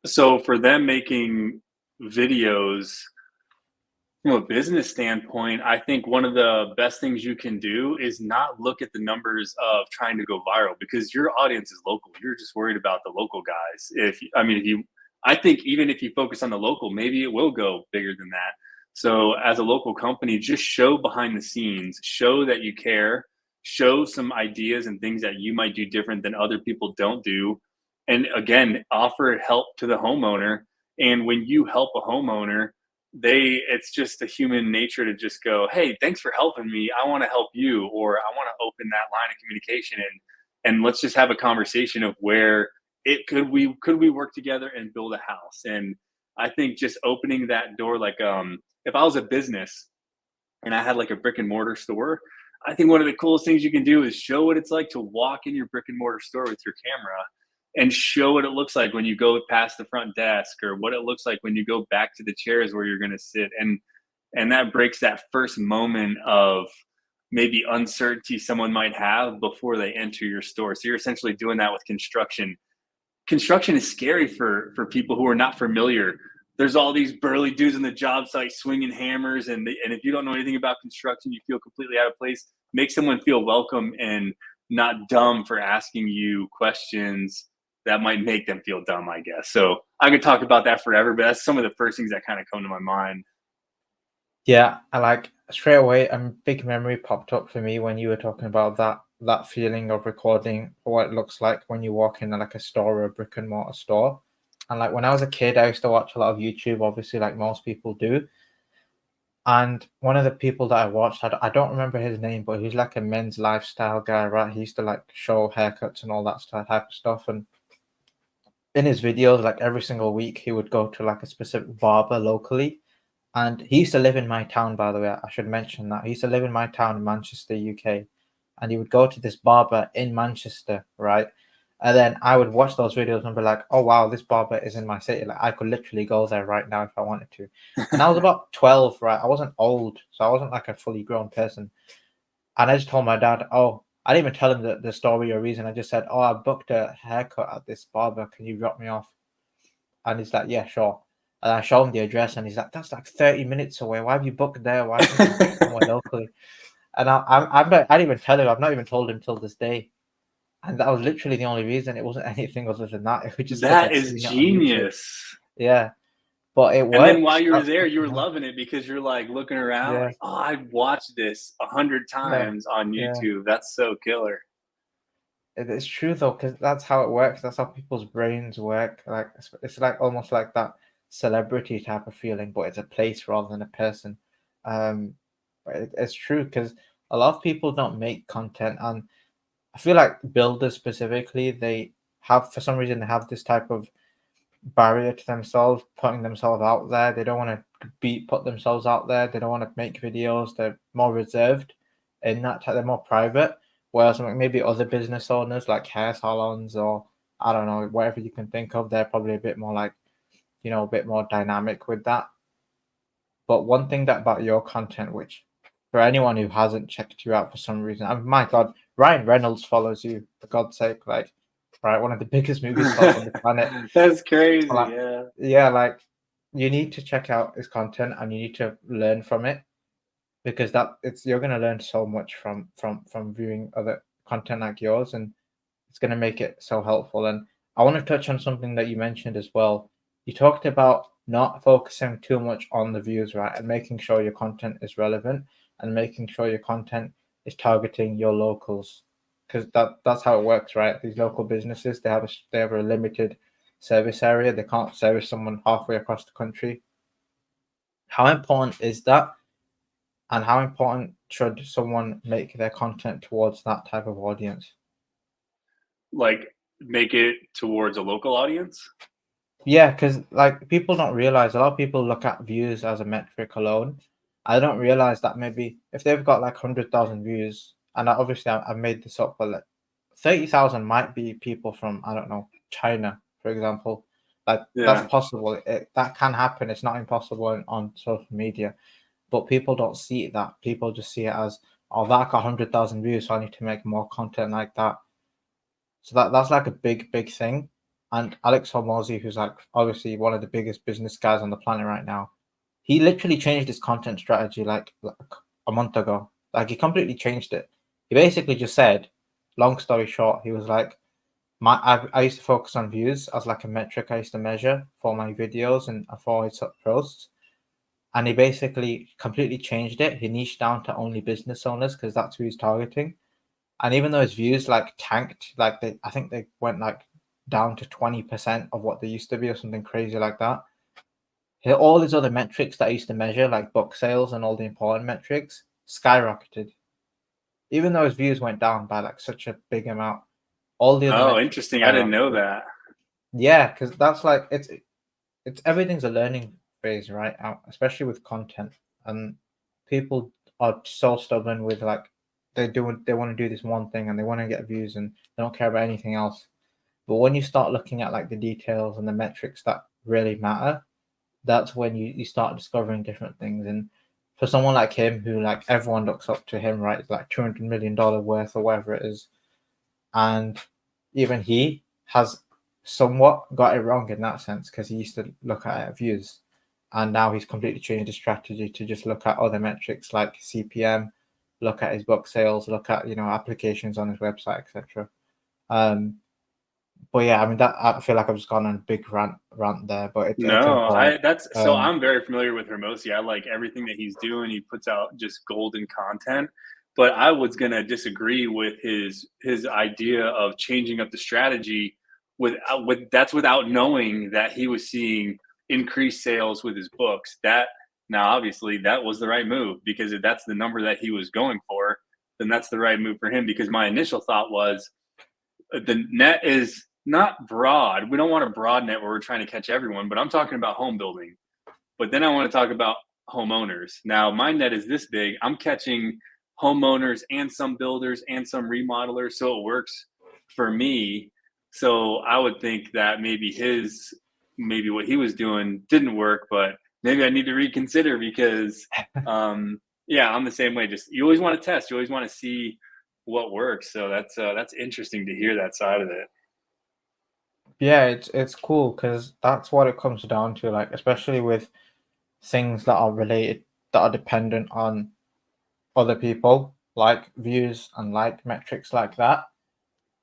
So for them making videos from a business standpoint, I think one of the best things you can do is not look at the numbers of trying to go viral because your audience is local. You're just worried about the local guys. I think even if you focus on the local, maybe it will go bigger than that. So as a local company, just show behind the scenes, show that you care, show some ideas and things that you might do different than other people don't do. And again, offer help to the homeowner. And when you help a homeowner, it's just a human nature to just go, hey, thanks for helping me, I want to help you, or I want to open that line of communication, and let's just have a conversation of where it could we work together and build a house. And I think just opening that door, like if I was a business and I had like a brick and mortar store, I think one of the coolest things you can do is show what it's like to walk in your brick and mortar store with your camera and show what it looks like when you go past the front desk, or what it looks like when you go back to the chairs where you're going to sit. And that breaks that first moment of maybe uncertainty someone might have before they enter your store. So you're essentially doing that with construction. Construction is scary for people who are not familiar. There's all these burly dudes on the job site swinging hammers, and if you don't know anything about construction, you feel completely out of place. Make someone feel welcome and not dumb for asking you questions that might make them feel dumb, I guess. So I could talk about that forever, but that's some of the first things that kind of come to my mind. Yeah, I like straight away a big memory popped up for me when you were talking about that feeling of recording what it looks like when you walk in like a store or a brick and mortar store. And like when I was a kid, I used to watch a lot of YouTube, obviously, like most people do. And one of the people that I watched, I don't remember his name, but he's like a men's lifestyle guy, right? He used to like show haircuts and all that type of stuff. And in his videos, like every single week, he would go to like a specific barber locally. And he used to live in my town, by the way. I should mention that. He used to live in my town in Manchester, UK. And he would go to this barber in Manchester, right? And then I would watch those videos and be like, oh, wow, this barber is in my city. Like I could literally go there right now if I wanted to. And I was about 12, right? I wasn't old. So I wasn't like a fully grown person. And I just told my dad, oh, I didn't even tell him the story or reason. I just said, oh, I booked a haircut at this barber. Can you drop me off? And he's like, yeah, sure. And I show him the address, and he's like, that's like 30 minutes away. Why have you booked there? Why haven't you booked somewhere locally? And I'm not, I didn't even tell him. I've not even told him till this day. And that was literally the only reason. It wasn't anything other than that. It was just because That I'd is seen it on YouTube. genius. Yeah, but it And then while works. you were That's there, the you were thing. loving it because you're like looking around, Yeah, like, oh, I've watched this 100 yeah, times on yeah. YouTube. That's so killer. It's true though, because that's how it works. That's how people's brains work. Like it's like almost like that celebrity type of feeling, but it's a place rather than a person. Um, but it's true because a lot of people don't make content, and I feel like builders specifically, they have for some reason they have this type of barrier to themselves, putting themselves out there. They don't want to put themselves out there. They don't want to make videos. They're more reserved in that type. They're more private. Whereas like maybe other business owners like hair salons or I don't know, whatever you can think of, they're probably a bit more like, a bit more dynamic with that. But one thing that about your content, which for anyone who hasn't checked you out for some reason, I mean, my God, Ryan Reynolds follows you, for God's sake, like, right, one of the biggest movie stars on the planet. That's crazy. Like, Yeah. yeah, like you need to check out his content and you need to learn from it because you're gonna learn so much from viewing other content like yours, and it's gonna make it so helpful. And I want to touch on something that you mentioned as well. You talked about not focusing too much on the views, right, and making sure your content is relevant and making sure your content is targeting your locals because that's how it works, right? These local businesses they have a limited service area. They can't service someone halfway across the country. How important is that? And how important should someone make their content towards that type of audience? Like make it towards a local audience. Yeah, because like people don't realize a lot of people look at views as a metric alone. I don't realize that maybe if they've got like 100,000 views, and obviously I made this up, but like 30,000 might be people from, I don't know, China, for example. Like that's Yeah. possible. That can happen. It's not impossible on social media, but people don't see it that. People just see it as, oh, that got 100,000 views, so I need to make more content like that. So that's like a big thing. And Alex Hormozy, who's like obviously one of the biggest business guys on the planet right now, he literally changed his content strategy like a month ago. Like he completely changed it. He basically just said, long story short, he was like, I used to focus on views as like a metric I used to measure for my videos and for his posts. And he basically completely changed it. He niched down to only business owners because that's who he's targeting. And even though his views like tanked, like I think they went like down to 20% of what they used to be or something crazy like that. All these other metrics that I used to measure, like book sales and all the important metrics, skyrocketed. Even though his views went down by like such a big amount, all the other Oh, metrics interesting. I didn't know skyrocketed. that. Yeah, because that's like it's everything's a learning phase, right? Especially with content, and people are so stubborn with like they want to do this one thing and they want to get views and they don't care about anything else. But when you start looking at like the details and the metrics that really matter, that's when you start discovering different things. And for someone like him, who like everyone looks up to him, right? It's like $200 million worth or whatever it is, and even he has somewhat got it wrong in that sense because he used to look at views, and now he's completely changed his strategy to just look at other metrics like CPM, look at his book sales, look at applications on his website, etc. Um, but yeah, I mean that I feel like I've just gone on a big rant there, but it's No, important. I that's so Um, I'm very familiar with Hermosi. I like everything that he's doing. He puts out just golden content. But I was gonna disagree with his idea of changing up the strategy with that's without knowing that he was seeing increased sales with his books. That now obviously that was the right move because if that's the number that he was going for, then that's the right move for him. Because my initial thought was the net is not broad. We don't want a broad net where we're trying to catch everyone, but I'm talking about home building. But then I want to talk about homeowners. Now, my net is this big. I'm catching homeowners and some builders and some remodelers. So it works for me. So I would think that maybe what he was doing didn't work, but maybe I need to reconsider because, yeah, I'm the same way. Just you always want to test, you always want to see what works. So that's interesting to hear that side of it. yeah, it's cool because that's what it comes down to, like especially with things that are related that are dependent on other people, like views and like metrics like that.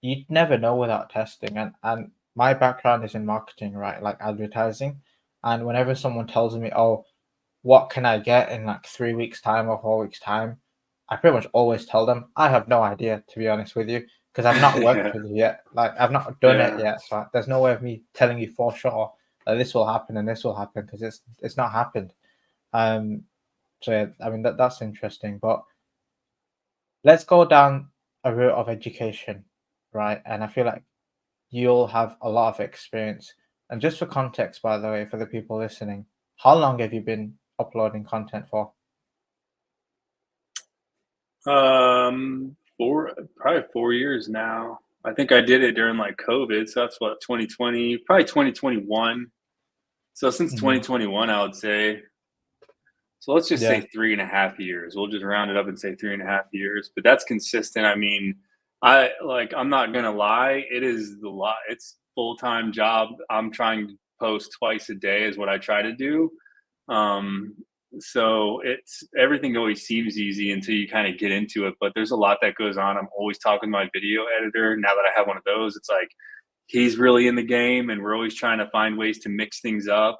You'd never know without testing. And my background is in marketing, right? Like advertising. And whenever someone tells me, oh, what can I get in like 3 weeks' time or 4 weeks' time, I pretty much always tell them I have no idea, to be honest with you, because I've not worked Yeah, with you yet. Like I've not done it yeah. yet. So there's no way of me telling you for sure that this will happen and this will happen because it's not happened. Um so yeah, I mean that's interesting. But let's go down a route of education, right? And I feel like you'll have a lot of experience. And just for context, by the way, for the people listening, how long have you been uploading content for? Four probably 4 years now. I think I did it during like COVID, so that's what 2020, probably 2021. So since Mhm. 2021, I would say. So let's just say Yeah. 3.5 years. We'll just round it up and say 3.5 years. But that's consistent. I mean, I'm not gonna lie, it is the lot. It's full-time job. I'm trying to post twice a day is what I try to do. Um, so it's everything always seems easy until you kind of get into it, but there's a lot that goes on. I'm always talking to my video editor. Now that I have one of those, it's like he's really in the game and we're always trying to find ways to mix things up.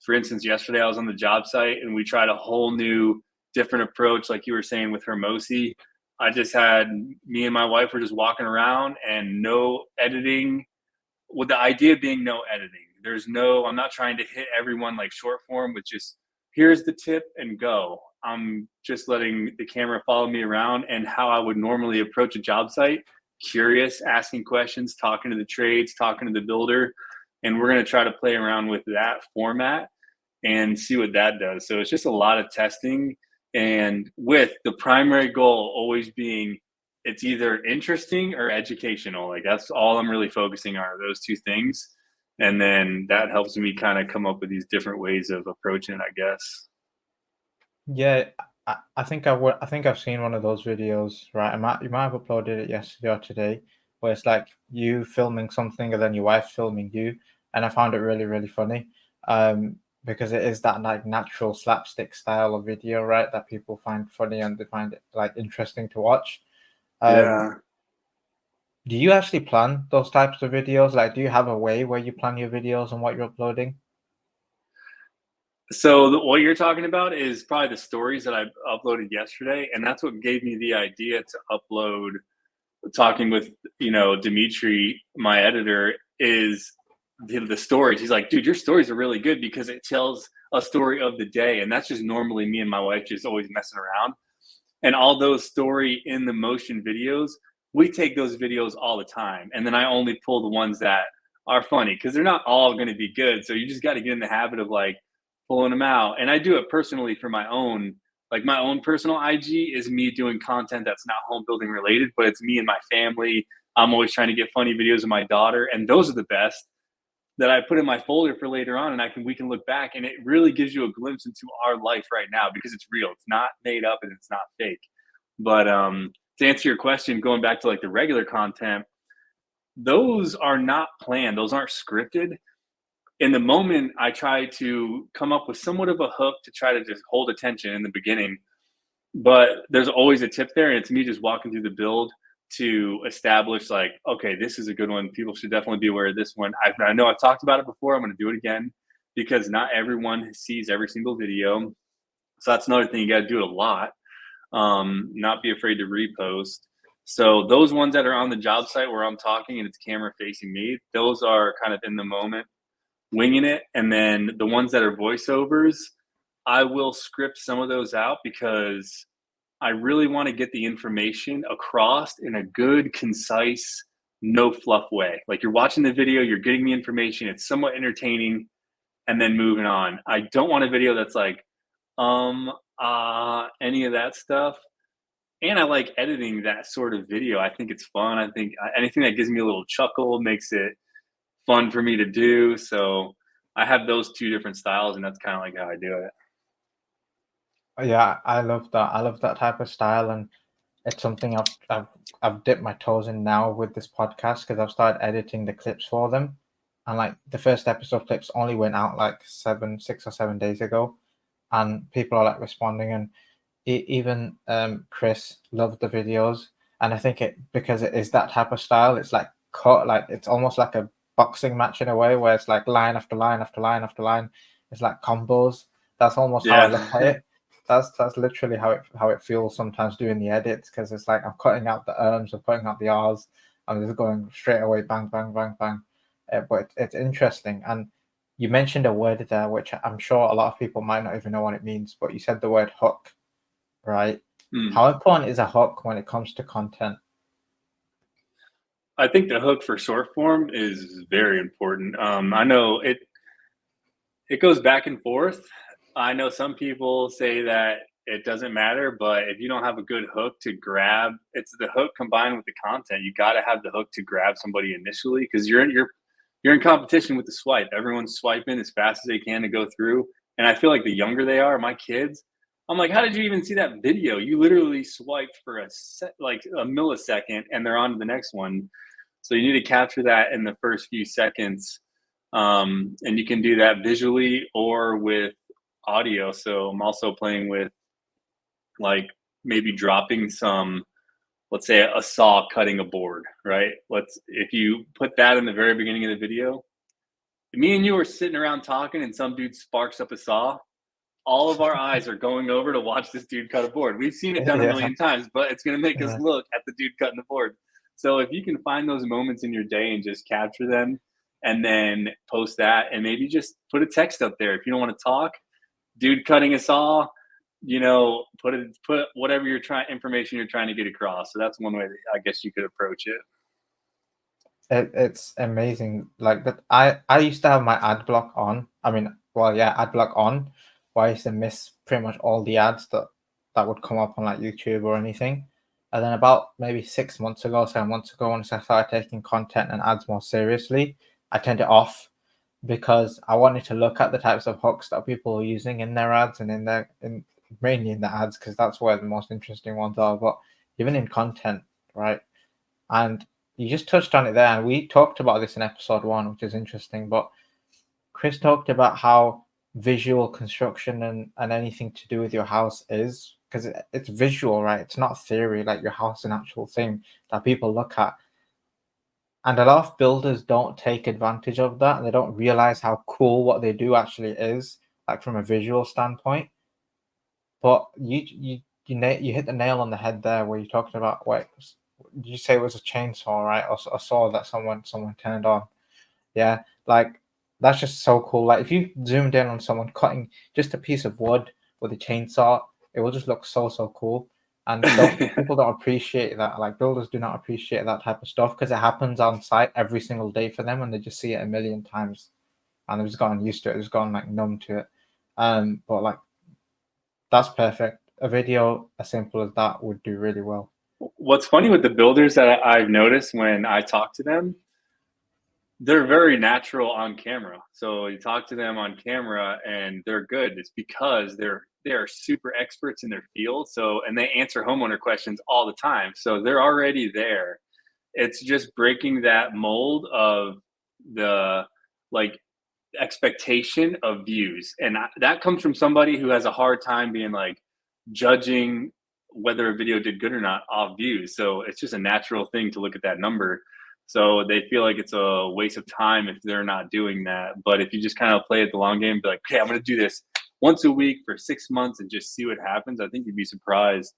For instance, yesterday I was on the job site and we tried a whole new different approach, like you were saying with Hermosi. I just had me and my wife were just walking around and no editing, with the idea being no editing. I'm not trying to hit everyone like short form with just here's the tip and go. I'm just letting the camera follow me around and how I would normally approach a job site, curious, asking questions, talking to the trades, talking to the builder. and we're going to try to play around with that format and see what that does. So it's just a lot of testing, and with the primary goal always being it's either interesting or educational. Like that's all I'm really focusing on, are those two things. And then that helps me kind of come up with these different ways of approaching it, I guess. Yeah, I think I would. I think I've seen one of those videos, right? You might have uploaded it yesterday or today, where it's like you filming something and then your wife filming you, and I found it really, really funny, because it is that like natural slapstick style of video, right? That people find funny and they find it like interesting to watch. Um, Yeah. do you actually plan those types of videos? Like, do you have a way where you plan your videos and what you're uploading? So what you're talking about is probably the stories that I uploaded yesterday, and that's what gave me the idea to upload. Talking with Dimitri, my editor, is the stories. He's like, dude, your stories are really good because it tells a story of the day, and that's just normally me and my wife just always messing around. And all those story in the motion videos, we take those videos all the time, and then I only pull the ones that are funny because they're not all going to be good. So you just got to get in the habit of like pulling them out. And I do it personally for my own, like my own personal IG is me doing content that's not home building related, but it's me and my family. I'm always trying to get funny videos of my daughter, and those are the best that I put in my folder for later on, and we can look back, and it really gives you a glimpse into our life right now because it's real. It's not made up and it's not fake. But to answer your question, going back to like the regular content, those are not planned. Those aren't scripted. In the moment, I try to come up with somewhat of a hook to try to just hold attention in the beginning. But there's always a tip there, and it's me just walking through the build to establish like, okay, this is a good one. People should definitely be aware of this one. I know I've talked about it before. I'm going to do it again because not everyone sees every single video. So that's another thing. You got to do it a lot. Not be afraid to repost. So those ones that are on the job site where I'm talking and it's camera facing me, those are kind of in the moment, winging it. And then the ones that are voiceovers, I will script some of those out because I really want to get the information across in a good, concise, no fluff way. Like you're watching the video, you're getting the information, it's somewhat entertaining, and then moving on. I don't want a video that's like, any of that stuff. And I like editing that sort of video. I think it's fun. I think anything that gives me a little chuckle makes it fun for me to do. So I have those two different styles, and that's kind of like how I do it. Yeah, I love that. I love that type of style, and it's something I've dipped my toes in now with this podcast because I've started editing the clips for them, and like the first episode clips only went out like 6 or 7 days ago, and people are like responding, and even Chris loved the videos, and I think it because it is that type of style. It's like cut, like it's almost like a boxing match in a way, where it's like line after line after line after line. It's like combos. That's almost how I look at Yeah. it. That's literally how it feels sometimes doing the edits because it's like I'm cutting out the ums, I'm cutting out the r's, I'm just going straight away, bang, bang, bang, bang. But it's interesting, and you mentioned a word there which I'm sure a lot of people might not even know what it means, but you said the word hook, right? Mm. How important is a hook when it comes to content? I think the hook for short form is very important. I know it goes back and forth. I know some people say that it doesn't matter, but if you don't have a good hook to grab, it's the hook combined with the content. You got to have the hook to grab somebody initially because you're in competition with the swipe. Everyone's swiping as fast as they can to go through, and I feel like the younger they are, my kids, I'm like, how did you even see that video? You literally swiped for like a millisecond, and they're on to the next one. So you need to capture that in the first few seconds, and you can do that visually or with audio. So I'm also playing with like maybe dropping some, let's say a saw cutting a board, right? If you put that in the very beginning of the video, me and you are sitting around talking and some dude sparks up a saw. All of our eyes are going over to watch this dude cut a board. We've seen it done a Yeah, million times, but it's going to make us yeah. look at the dude cutting the board. So if you can find those moments in your day and just capture them and then post that and maybe just put a text up there. If you don't want to talk, dude cutting a saw, put whatever information you're trying to get across. So that's one way that I guess you could approach it. It's amazing. Like that, I used to have my ad block on. I mean, well, yeah, ad block on, where I used to miss pretty much all the ads that would come up on like YouTube or anything. And then about maybe 6 months ago, 7 months ago, once I started taking content and ads more seriously, I turned it off because I wanted to look at the types of hooks that people are using in their ads and in mainly in the ads because that's where the most interesting ones are. But even in content, right? And you just touched on it there, and we talked about this in episode one, which is interesting. But Chris talked about how visual construction and anything to do with your house is because it's visual, right? It's not theory, like your house, an actual thing that people look at. And a lot of builders don't take advantage of that, and they don't realize how cool what they do actually is, like from a visual standpoint. But you hit the nail on the head there, where you talked about what did you say it was a chainsaw, right? Or a saw that someone turned on. Yeah, like that's just so cool. Like if you zoomed in on someone cutting just a piece of wood with a chainsaw, it will just look so cool. And don't people don't appreciate that. Like builders do not appreciate that type of stuff because it happens on site every single day for them, and they just see it a million times, and they've just gotten used to it. They've just gotten like numb to it. But like that's perfect. A video as simple as that would do really well. What's funny with the builders that I've noticed when I talk to them, they're very natural on camera. So you talk to them on camera and they're good. It's because they're super experts in their field. So and they answer homeowner questions all the time. So they're already there. It's just breaking that mold of the like expectation of views. And that comes from somebody who has a hard time being like judging whether a video did good or not off views. So it's just a natural thing to look at that number. So they feel like it's a waste of time if they're not doing that. But if you just kind of play it the long game, be like, okay, I'm going to do this once a week for 6 months and just see what happens. I think you'd be surprised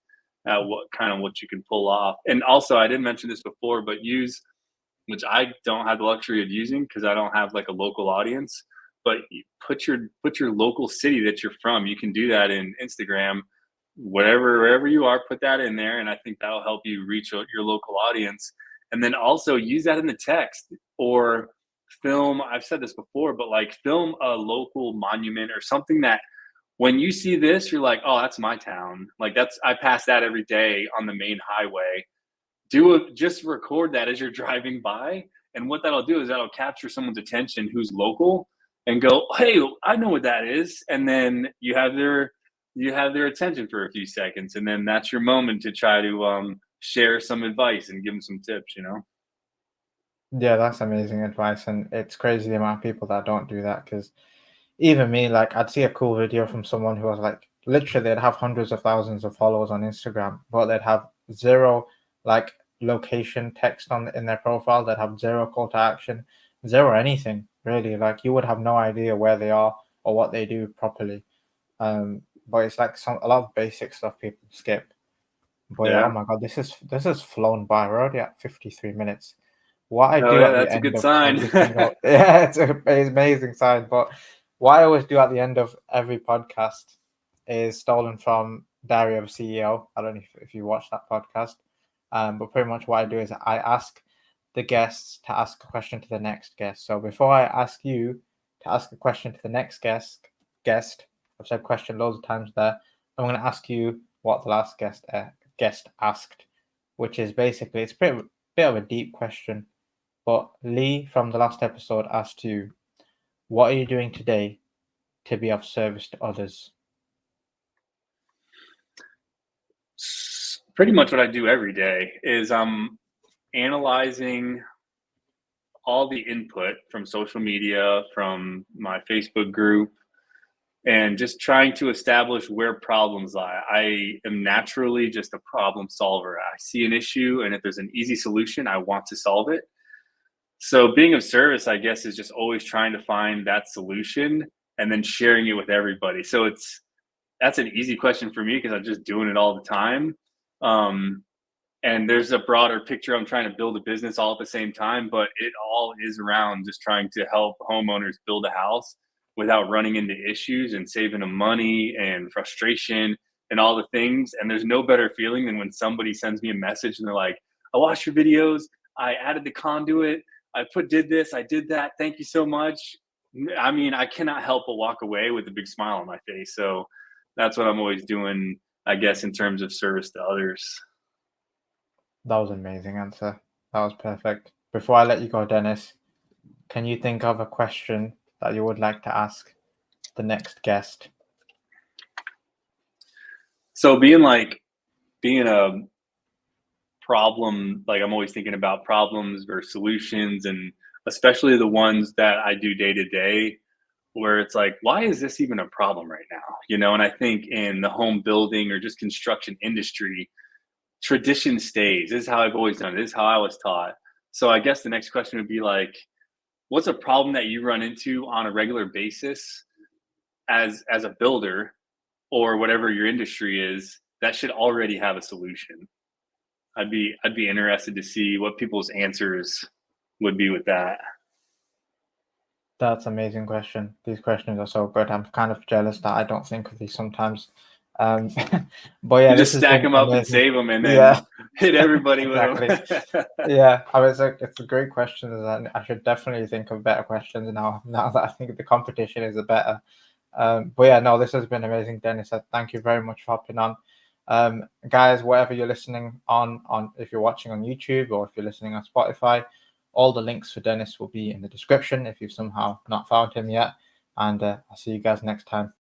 at what you can pull off. And also, I didn't mention this before, but use, which I don't have the luxury of using because I don't have like a local audience. But put your local city that you're from. You can do that in Instagram, wherever you are. Put that in there, and I think that'll help you reach your local audience. And then also use that in the text or film. I've said this before, but like film a local monument or something that when you see this, you're like, oh, that's my town. Like I pass that every day on the main highway. Just record that as you're driving by, and what that'll do is that'll capture someone's attention who's local and go, hey, I know what that is. And then you have their attention for a few seconds, and then that's your moment to try to share some advice and give them some tips. Yeah, that's amazing advice, and it's crazy the amount of people that don't do that. Because even me, like, I'd see a cool video from someone who was like, literally, they'd have hundreds of thousands of followers on Instagram, but they'd have zero like location text on in their profile. They'd have zero call to action, zero anything really. Like, you would have no idea where they are or what they do properly. But it's like a lot of basic stuff people skip. But yeah, oh Yeah. my god, this has flown by. We're already at 53 minutes. What I Oh do yeah, at the that's a end good of sign. every single yeah, it's an amazing sign. But what I always do at the end of every podcast is stolen from Diary of a CEO. I don't know if you watch that podcast. But pretty much what I do is I ask the guests to ask a question to the next guest. So before I ask you to ask a question to the next guest, I've said question loads of times there. I'm going to ask you what the last guest asked, which is basically it's pretty bit of a deep question. But Lee from the last episode asked you, what are you doing today to be of service to others? Pretty much what I do every day is I'm analyzing all the input from social media, from my Facebook group, and just trying to establish where problems lie. I am naturally just a problem solver. I see an issue, and if there's an easy solution, I want to solve it. So being of service, I guess, is just always trying to find that solution and then sharing it with everybody. So that's an easy question for me because I'm just doing it all the time. Um, and there's a broader picture. I'm trying to build a business all at the same time, but it all is around just trying to help homeowners build a house without running into issues and saving them money and frustration and all the things. And there's no better feeling than when somebody sends me a message and they're like, I watched your videos, I added the conduit, did this, I did that. Thank you so much. I mean, I cannot help but walk away with a big smile on my face. So that's what I'm always doing, I guess, in terms of service to others. That was an amazing answer. That was perfect. Before I let you go, Dennis, can you think of a question that you would like to ask the next guest? So being a problem, like I'm always thinking about problems or solutions, and especially the ones that I do day to day, where it's like, why is this even a problem right now? And I think in the home building or just construction industry, tradition stays. This is how I've always done it. This is how I was taught. So I guess the next question would be like, what's a problem that you run into on a regular basis as a builder or whatever your industry is that should already have a solution? I'd be interested to see what people's answers would be with that. That's an amazing question. These questions are so good. I'm kind of jealous that I don't think of these sometimes. But yeah, You this just has stack been them up and amazing. save them, and Yeah, then hit everybody exactly. with them. Yeah, I was like, it's a great question, and I should definitely think of better questions now. Now that I think the competition is a better. But yeah, no, this has been amazing, Dennis. Thank you very much for hopping on. Guys, wherever you're listening on if you're watching on YouTube or if you're listening on Spotify, all the links for Dennis will be in the description if you've somehow not found him yet. And I'll see you guys next time.